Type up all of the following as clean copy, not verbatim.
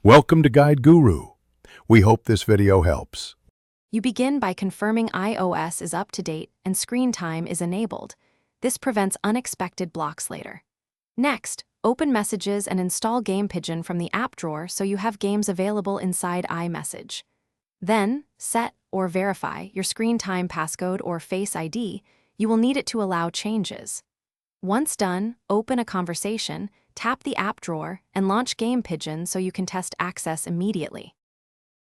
Welcome to Guide Guru. We hope this video helps. You begin by confirming iOS is up to date and screen time is enabled. This prevents unexpected blocks later. Next, open Messages and install Game Pigeon from the app drawer so you have games available inside iMessage. Then, set or verify your screen time passcode or Face ID. You will need it to allow changes. Once done, open a conversation, tap the app drawer, and launch Game Pigeon so you can test access immediately.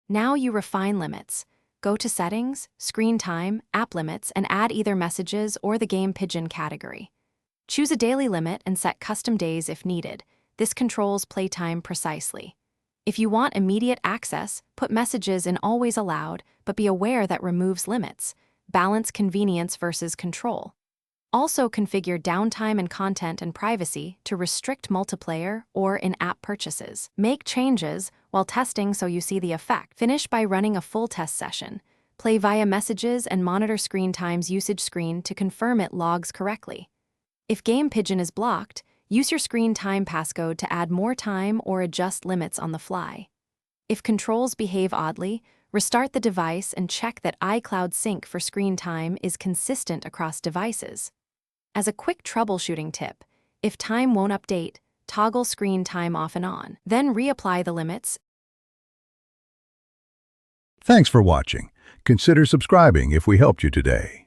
Now you refine limits. Go to Settings, Screen Time, App Limits, and add either Messages or the Game Pigeon category. Choose a daily limit and set custom days if needed. This controls playtime precisely. If you want immediate access, put Messages in Always Allowed, but be aware that removes limits. Balance convenience versus control. Also configure downtime and content and privacy to restrict multiplayer or in-app purchases. Make changes while testing so you see the effect. Finish by running a full test session. Play via Messages and monitor screen time's usage screen to confirm it logs correctly. If Game Pigeon is blocked, use your screen time passcode to add more time or adjust limits on the fly. If controls behave oddly, restart the device and check that iCloud Sync for screen time is consistent across devices. As a quick troubleshooting tip, if time won't update, toggle screen time off and on, then reapply the limits. Thanks for watching. Consider subscribing if we helped you today.